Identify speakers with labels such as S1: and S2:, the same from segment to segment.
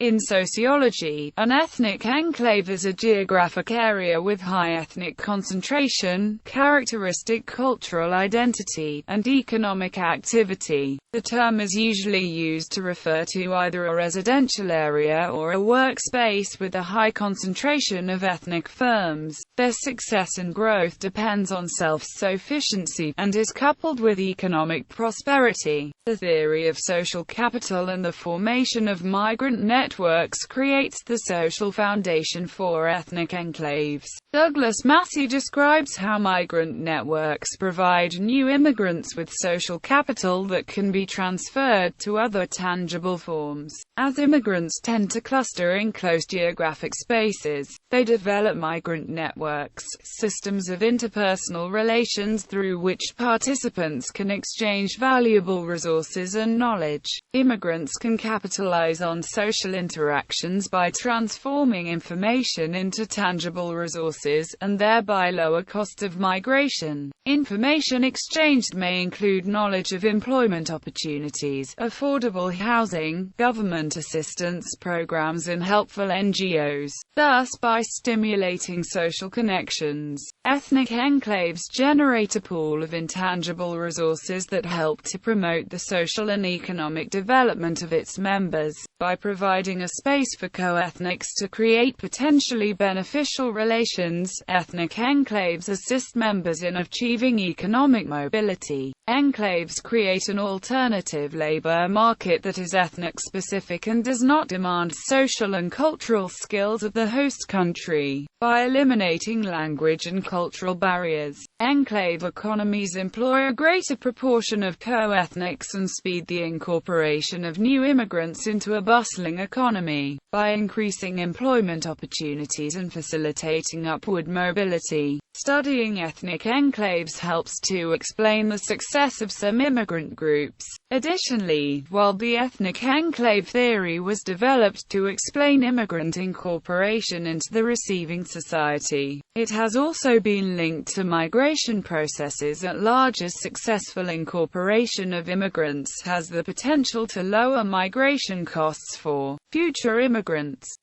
S1: In sociology, an ethnic enclave is a geographic area with high ethnic concentration, characteristic cultural identity, and economic activity. The term is usually used to refer to either a residential area or a workspace with a high concentration of ethnic firms. Their success and growth depends on self-sufficiency, and is coupled with economic prosperity. The theory of social capital and the formation of migrant networks creates the social foundation for ethnic enclaves. Douglas Massey describes how migrant networks provide new immigrants with social capital that can be transferred to other tangible forms. As immigrants tend to cluster in close geographic spaces, they develop migrant networks, systems of interpersonal relations through which participants can exchange valuable resources and knowledge. Immigrants can capitalize on social interactions by transforming information into tangible resources, and thereby lower cost of migration. Information exchanged may include knowledge of employment opportunities, affordable housing, government assistance programs and helpful NGOs. Thus, by stimulating social connections, ethnic enclaves generate a pool of intangible resources that help to promote the social and economic development of its members. By providing a space for co-ethnics to create potentially beneficial relations, ethnic enclaves assist members in achieving economic mobility. Enclaves create an alternative labor market that is ethnic-specific and does not demand social and cultural skills of the host country. By eliminating language and cultural barriers, enclave economies employ a greater proportion of co-ethnics and speed the incorporation of new immigrants into a bustling economy. By increasing employment opportunities and facilitating upward mobility, studying ethnic enclaves helps to explain the success of some immigrant groups. Additionally, while the ethnic enclave theory was developed to explain immigrant incorporation into the receiving society, it has also been linked to migration processes at large, as successful incorporation of immigrants has the potential to lower migration costs for future immigrants.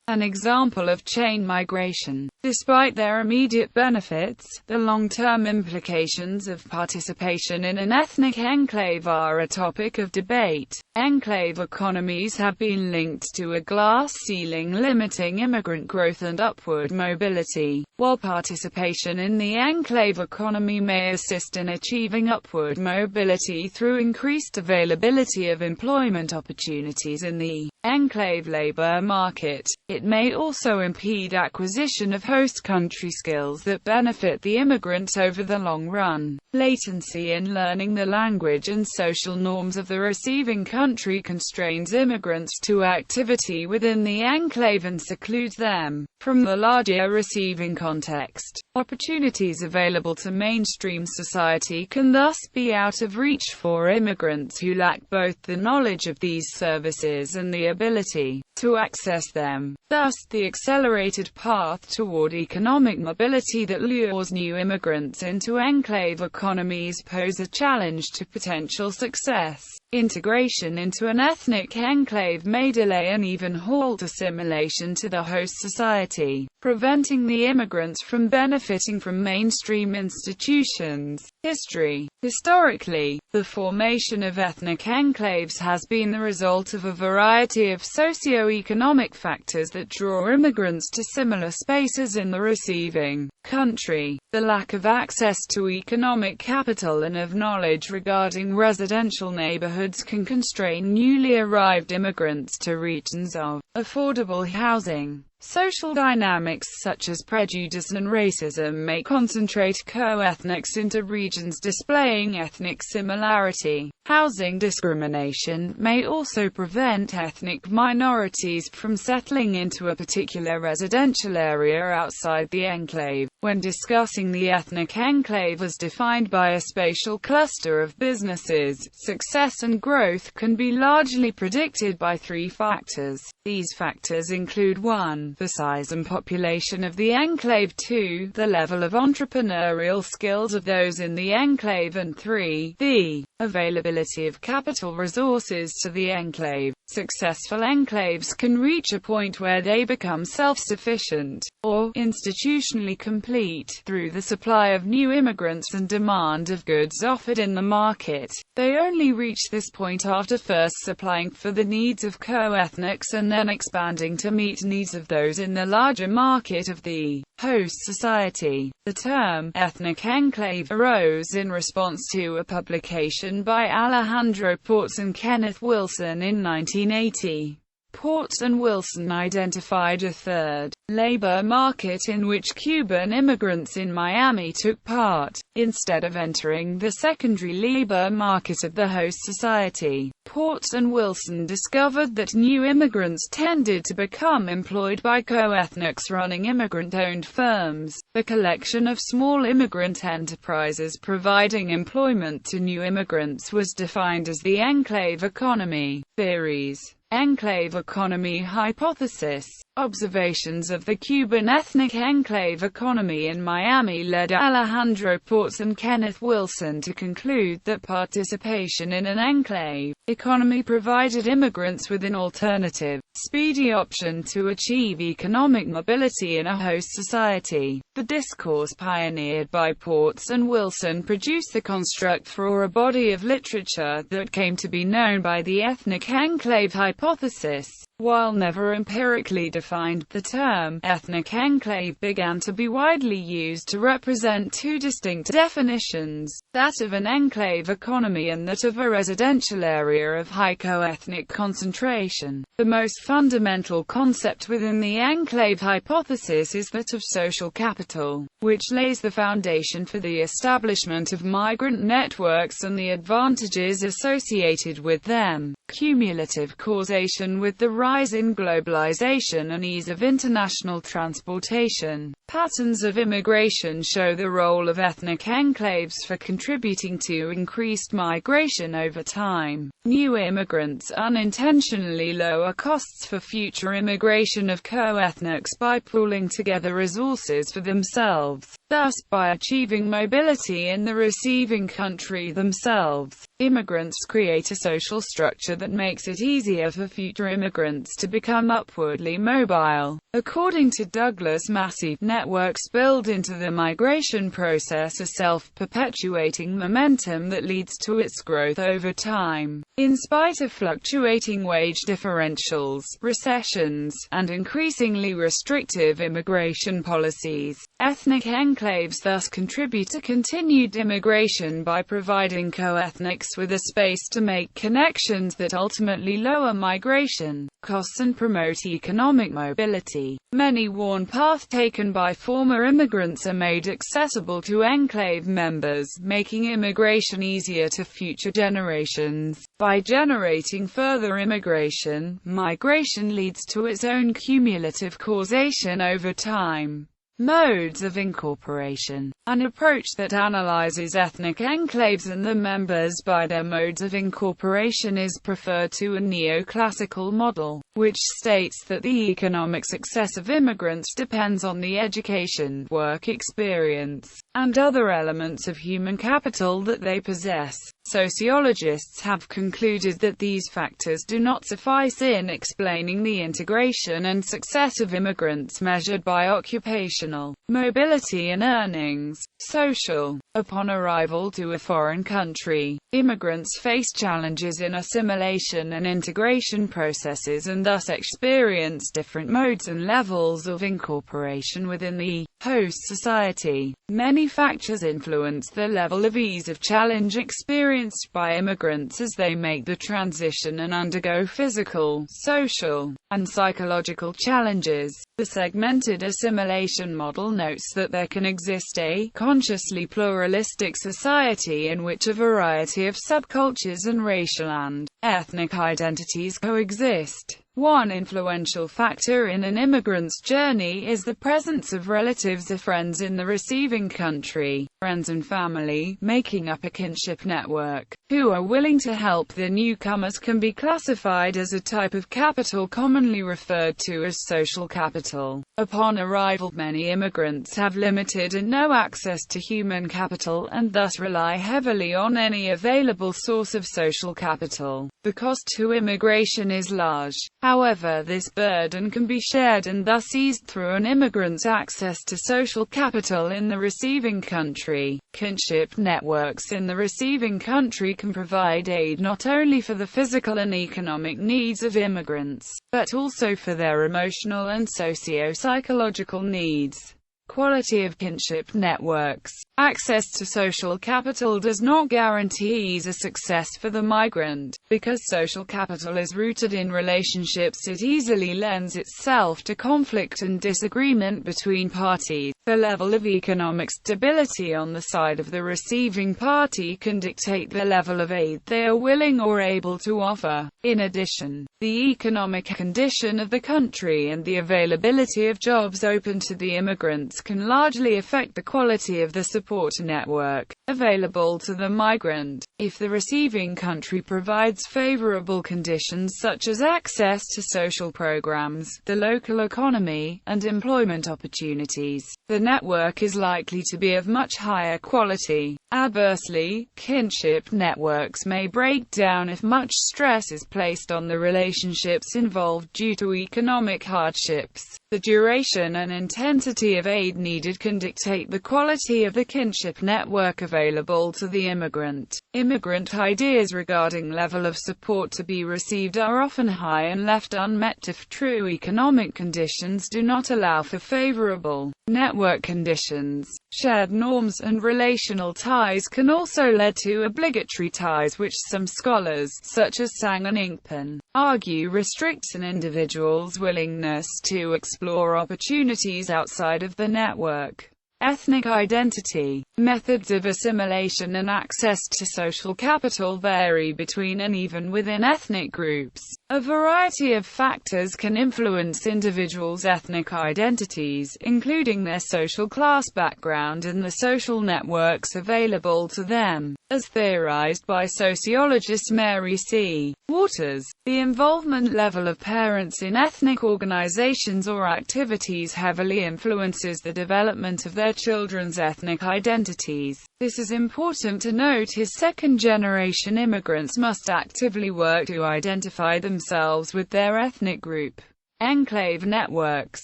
S1: An example of chain migration. Despite their immediate benefits, the long-term implications of participation in an ethnic enclave are a topic of debate. Enclave economies have been linked to a glass ceiling limiting immigrant growth and upward mobility, while participation in the enclave economy may assist in achieving upward mobility through increased availability of employment opportunities in the enclave labor market. It may also impede acquisition of host country skills that benefit the immigrant over the long run. Latency in learning the language and social norms of the receiving country constrains immigrants to activity within the enclave and secludes them from the larger receiving context. Opportunities available to mainstream society can thus be out of reach for immigrants who lack both the knowledge of these services and the ability to access them. Thus, the accelerated path toward economic mobility that lures new immigrants into enclave economies pose a challenge to potential success. Integration into an ethnic enclave may delay and even halt assimilation to the host society, preventing the immigrants from benefiting from mainstream institutions. History. Historically, the formation of ethnic enclaves has been the result of a variety of socio-economic factors that draw immigrants to similar spaces in the receiving country. The lack of access to economic capital and of knowledge regarding residential neighborhoods can constrain newly arrived immigrants to regions of affordable housing. Social dynamics such as prejudice and racism may concentrate co-ethnics into regions displaying ethnic similarity. Housing discrimination may also prevent ethnic minorities from settling into a particular residential area outside the enclave. When discussing the ethnic enclave as defined by a spatial cluster of businesses, success and growth can be largely predicted by three factors. These factors include 1. The size and population of the enclave, 2. The level of entrepreneurial skills of those in the enclave, and 3. The Availability of capital resources to the enclave. Successful enclaves can reach a point where they become self-sufficient, or institutionally complete, through the supply of new immigrants and demand of goods offered in the market. They only reach this point after first supplying for the needs of co-ethnics and then expanding to meet needs of those in the larger market of the host society. The term ethnic enclave arose in response to a publication by Alejandro Ports and Kenneth Wilson in 1980. Ports and Wilson identified a third labor market in which Cuban immigrants in Miami took part, instead of entering the secondary labor market of the host society. Ports and Wilson discovered that new immigrants tended to become employed by co-ethnics running immigrant-owned firms, the collection of small immigrant enterprises providing employment to new immigrants was defined as the enclave economy. Theories. Enclave economy hypothesis. Observations of the Cuban ethnic enclave economy in Miami led Alejandro Ports and Kenneth Wilson to conclude that participation in an enclave economy provided immigrants with an alternative, speedy option to achieve economic mobility in a host society. The discourse pioneered by Ports and Wilson produced the construct for a body of literature that came to be known by the ethnic enclave hypothesis. While never empirically defined, the term ethnic enclave began to be widely used to represent two distinct definitions, that of an enclave economy and that of a residential area of high co-ethnic concentration. The most fundamental concept within the enclave hypothesis is that of social capital, which lays the foundation for the establishment of migrant networks and the advantages associated with them. Cumulative causation. With the rise in globalization and ease of international transportation, patterns of immigration show the role of ethnic enclaves for contributing to increased migration over time. New immigrants unintentionally lower costs for future immigration of co-ethnics by pooling together resources for themselves, thus by achieving mobility in the receiving country themselves. Immigrants create a social structure that makes it easier for future immigrants to become upwardly mobile. According to Douglas Massey, networks build into the migration process a self-perpetuating momentum that leads to its growth over time. In spite of fluctuating wage differentials, recessions, and increasingly restrictive immigration policies, ethnic enclaves thus contribute to continued immigration by providing co-ethnics with a space to make connections that ultimately lower migration costs and promote economic mobility. Many worn paths taken by former immigrants are made accessible to enclave members, making immigration easier to future generations. By generating further immigration, migration leads to its own cumulative causation over time. Modes of incorporation. An approach that analyzes ethnic enclaves and the members by their modes of incorporation is preferred to a neoclassical model, which states that the economic success of immigrants depends on the education, work experience, and other elements of human capital that they possess. Sociologists have concluded that these factors do not suffice in explaining the integration and success of immigrants measured by occupational mobility and earnings. Social. Upon arrival to a foreign country, immigrants face challenges in assimilation and integration processes and thus experience different modes and levels of incorporation within the host society. Many factors influence the level of ease of challenge experienced by immigrants as they make the transition and undergo physical, social, and psychological challenges. The segmented assimilation model notes that there can exist a consciously pluralistic society in which a variety of subcultures and racial and ethnic identities coexist. One influential factor in an immigrant's journey is the presence of relatives or friends in the receiving country. Friends and family, making up a kinship network, who are willing to help the newcomers can be classified as a type of capital commonly referred to as social capital. Upon arrival, many immigrants have limited and no access to human capital, and thus rely heavily on any available source of social capital. The cost to immigration is large. However, this burden can be shared and thus eased through an immigrant's access to social capital in the receiving country. Kinship networks in the receiving country can provide aid not only for the physical and economic needs of immigrants, but also for their emotional and socio-psychological needs. Quality of kinship networks. Access to social capital does not guarantee ease or success for the migrant. Because social capital is rooted in relationships, it easily lends itself to conflict and disagreement between parties. The level of economic stability on the side of the receiving party can dictate the level of aid they are willing or able to offer. In addition, the economic condition of the country and the availability of jobs open to the immigrants can largely affect the quality of the support network available to the migrant. If the receiving country provides favorable conditions such as access to social programs, the local economy, and employment opportunities, the network is likely to be of much higher quality. Adversely, kinship networks may break down if much stress is placed on the relationships involved due to economic hardships. The duration and intensity of aid needed can dictate the quality of the kinship network available to the immigrant. Immigrant ideas regarding level of support to be received are often high and left unmet if true economic conditions do not allow for favorable network conditions. Shared norms and relational ties can also lead to obligatory ties, which some scholars, such as Sang and Inkpen, argue restricts an individual's willingness to explore opportunities outside of the network. Ethnic identity. Methods of assimilation and access to social capital vary between and even within ethnic groups. A variety of factors can influence individuals' ethnic identities, including their social class background and the social networks available to them, as theorized by sociologist Mary C. Waters. The involvement level of parents in ethnic organizations or activities heavily influences the development of their children's ethnic identities. This is important to note, as second-generation immigrants must actively work to identify themselves with their ethnic group. Enclave networks.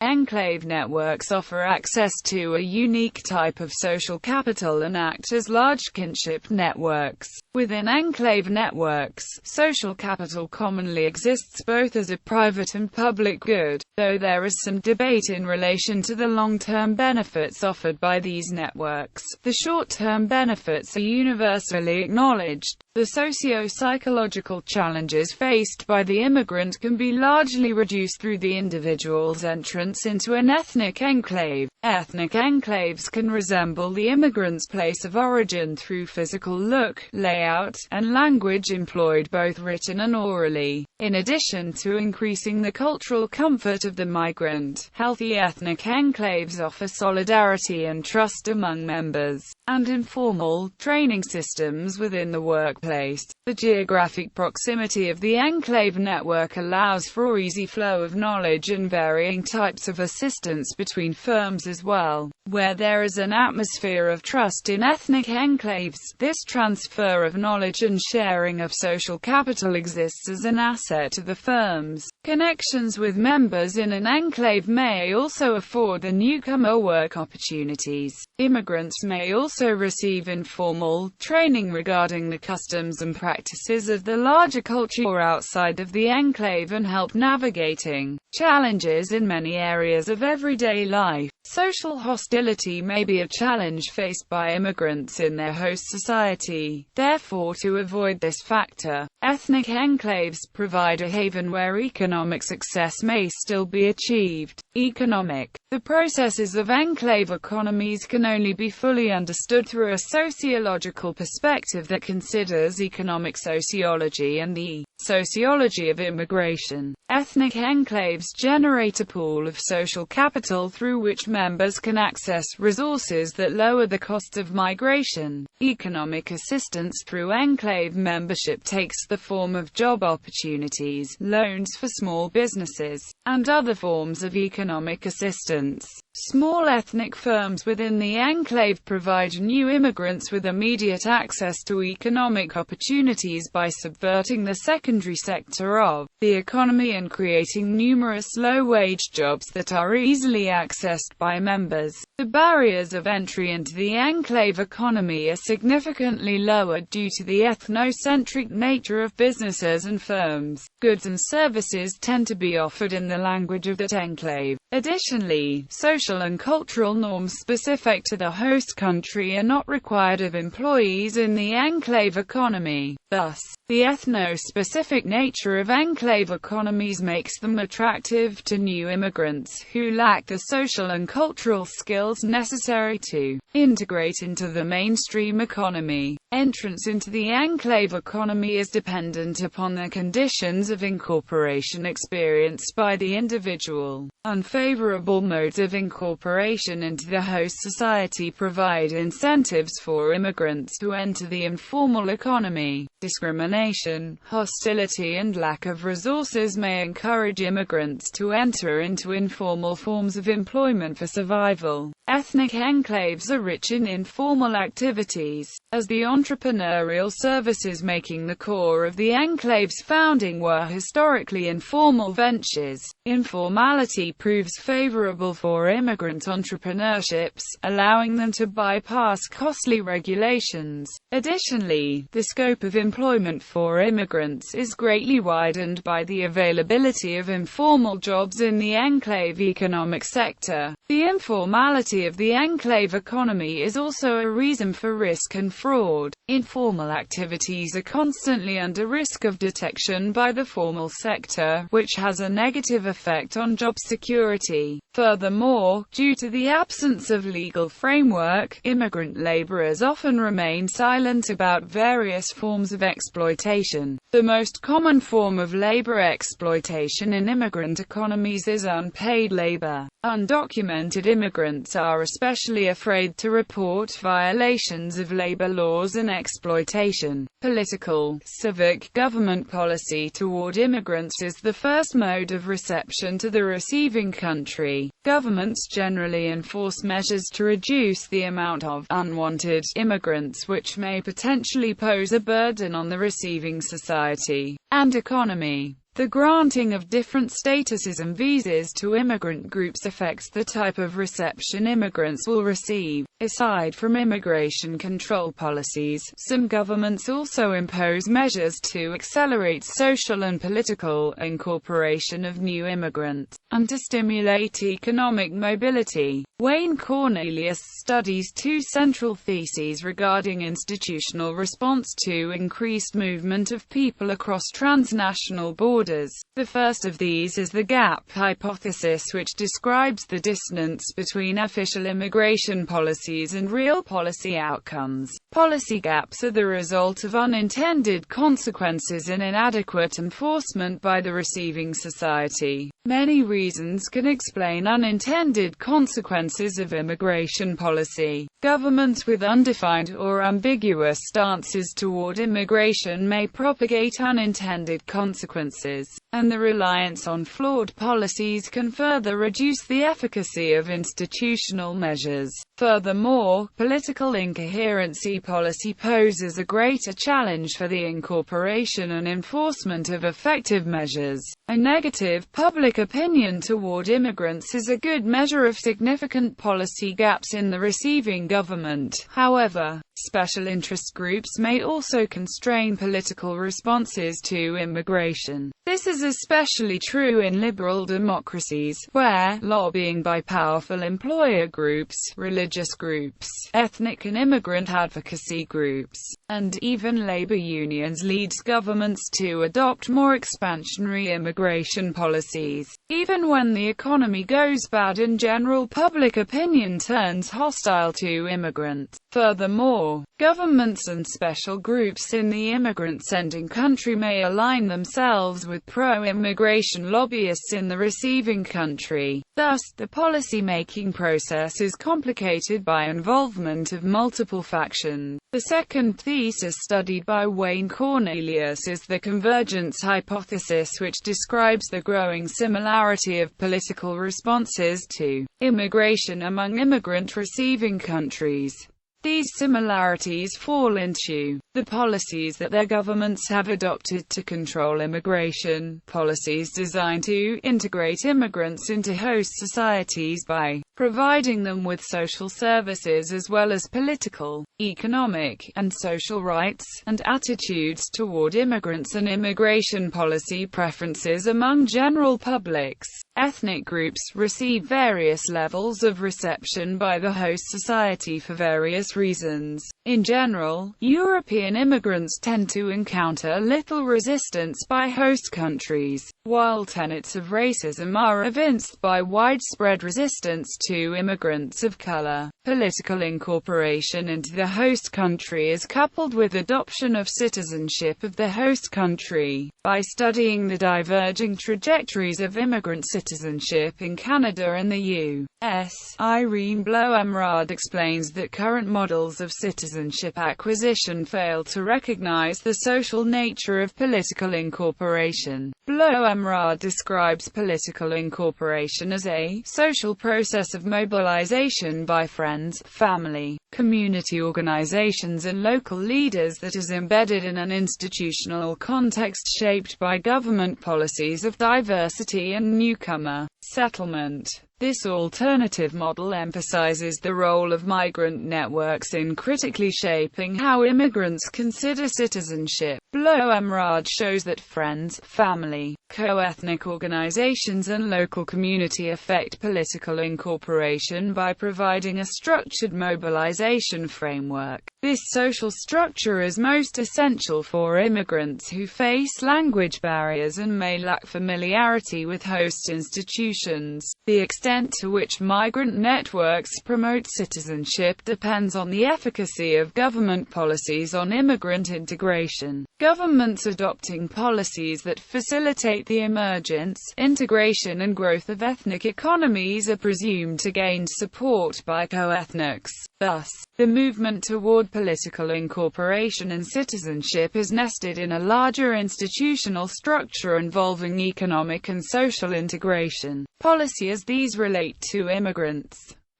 S1: Enclave networks offer access to a unique type of social capital and act as large kinship networks. Within enclave networks, social capital commonly exists both as a private and public good, though there is some debate in relation to the long-term benefits offered by these networks. The short-term benefits are universally acknowledged. The socio-psychological challenges faced by the immigrant can be largely reduced through the individual's entrance into an ethnic enclave. Ethnic enclaves can resemble the immigrant's place of origin through physical look, layout, and language employed both written and orally. In addition to increasing the cultural comfort of the migrant, healthy ethnic enclaves offer solidarity and trust among members, and informal training systems within the workplace. The geographic proximity of the enclave network allows for easy flow of knowledge and varying types of assistance between firms as well. Where there is an atmosphere of trust in ethnic enclaves, this transfer of knowledge and sharing of social capital exists as an asset to the firms. Connections with members in an enclave may also afford the newcomer work opportunities. Immigrants may also receive informal training regarding the customs and practices of the larger culture outside of the enclave and help navigating challenges in many areas of everyday life. Social hostility may be a challenge faced by immigrants in their host society. Therefore, to avoid this factor, ethnic enclaves provide a haven where economic success may still be achieved. Economic. The processes of enclave economies can only be fully understood through a sociological perspective that considers economic sociology and the Sociology of immigration. Ethnic enclaves generate a pool of social capital through which members can access resources that lower the cost of migration. Economic assistance through enclave membership takes the form of job opportunities, loans for small businesses, and other forms of economic assistance. Small ethnic firms within the enclave provide new immigrants with immediate access to economic opportunities by subverting the secondary sector of the economy and creating numerous low-wage jobs that are easily accessed by members. The barriers of entry into the enclave economy are significantly lower due to the ethnocentric nature of businesses and firms. Goods and services tend to be offered in the language of that enclave. Additionally, social and cultural norms specific to the host country are not required of employees in the enclave economy. Thus, the ethno-specific nature of enclave economies makes them attractive to new immigrants who lack the social and cultural skills necessary to integrate into the mainstream economy. Entrance into the enclave economy is dependent upon the conditions of incorporation experienced by the individual. Unfavorable modes of incorporation into the host society provide incentives for immigrants to enter the informal economy. Discrimination, hostility and lack of resources may encourage immigrants to enter into informal forms of employment for survival. Ethnic enclaves are rich in informal activities, as the entrepreneurial services making the core of the enclave's founding were historically informal ventures. Informality proves favorable for immigrant entrepreneurships, allowing them to bypass costly regulations. Additionally, the scope of employment for immigrants is greatly widened by the availability of informal jobs in the enclave economic sector. The informality of the enclave economy is also a reason for risk and fraud. Informal activities are constantly under risk of detection by the formal sector, which has a negative effect on job security. Furthermore, due to the absence of legal framework, immigrant laborers often remain silent about various forms of exploitation. The most common form of labor exploitation in immigrant economies is unpaid labor. Undocumented immigrants are especially afraid to report violations of labor laws and exploitation. Political, civic, government policy toward immigrants is the first mode of reception to the receiving country. Governments generally enforce measures to reduce the amount of unwanted immigrants which may potentially pose a burden on the receiving society and economy. The granting of different statuses and visas to immigrant groups affects the type of reception immigrants will receive. Aside from immigration control policies, some governments also impose measures to accelerate social and political incorporation of new immigrants, and to stimulate economic mobility. Wayne Cornelius studies two central theses regarding institutional response to increased movement of people across transnational borders. The first of these is the gap hypothesis, which describes the dissonance between official immigration policies and real policy outcomes. Policy gaps are the result of unintended consequences and inadequate enforcement by the receiving society. Many reasons can explain unintended consequences of immigration policy. Governments with undefined or ambiguous stances toward immigration may propagate unintended consequences, and the reliance on flawed policies can further reduce the efficacy of institutional measures. Furthermore, political incoherency policy poses a greater challenge for the incorporation and enforcement of effective measures. A negative public opinion toward immigrants is a good measure of significant policy gaps in the receiving government. However, special interest groups may also constrain political responses to immigration. This is especially true in liberal democracies, where lobbying by powerful employer groups, religious groups, ethnic and immigrant advocacy groups, and even labor unions leads governments to adopt more expansionary immigration policies. Even when the economy goes bad and general public opinion turns hostile to immigrants. Furthermore, 4. Governments and special groups in the immigrant-sending country may align themselves with pro-immigration lobbyists in the receiving country. Thus, the policy-making process is complicated by involvement of multiple factions. The second thesis studied by Wayne Cornelius is the Convergence Hypothesis, which describes the growing similarity of political responses to immigration among immigrant receiving countries. These similarities fall into the policies that their governments have adopted to control immigration, policies designed to integrate immigrants into host societies by providing them with social services as well as political, economic, and social rights, and attitudes toward immigrants and immigration policy preferences among general publics. Ethnic groups receive various levels of reception by the host society for various reasons. In general, European immigrants tend to encounter little resistance by host countries, while tenets of racism are evinced by widespread resistance to immigrants of color. Political incorporation into the host country is coupled with adoption of citizenship of the host country. By studying the diverging trajectories of immigrant citizenship in Canada and the U.S., Irene Bloemrad explains that current models of citizenship acquisition fail to recognize the social nature of political incorporation. Bloemrad describes political incorporation as a social process of mobilization by friends, family, community organizations and local leaders that is embedded in an institutional context shaped by government policies of diversity and newcomer settlement. This alternative model emphasizes the role of migrant networks in critically shaping how immigrants consider citizenship. Bloemrad shows that friends, family, co-ethnic organizations and local community affect political incorporation by providing a structured mobilization framework. This social structure is most essential for immigrants who face language barriers and may lack familiarity with host institutions. The extent to which migrant networks promote citizenship depends on the efficacy of government policies on immigrant integration. Governments adopting policies that facilitate the emergence, integration and growth of ethnic economies are presumed to gain support by co-ethnics. Thus, the movement toward political incorporation and citizenship is nested in a larger institutional structure involving economic and social integration policy as these relate to immigrants.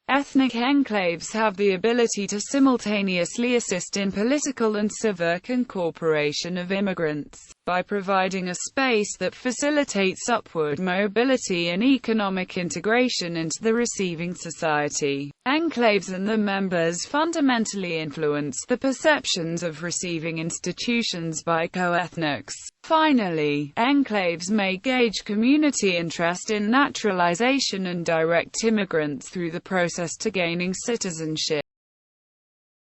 S1: Ethnic enclaves have the ability to simultaneously assist in political and civic incorporation of immigrants, by providing a space that facilitates upward mobility and economic integration into the receiving society. Enclaves and their members fundamentally influence the perceptions of receiving institutions by co-ethnics. Finally, enclaves may gauge community interest in naturalization and direct immigrants through the process to gaining citizenship.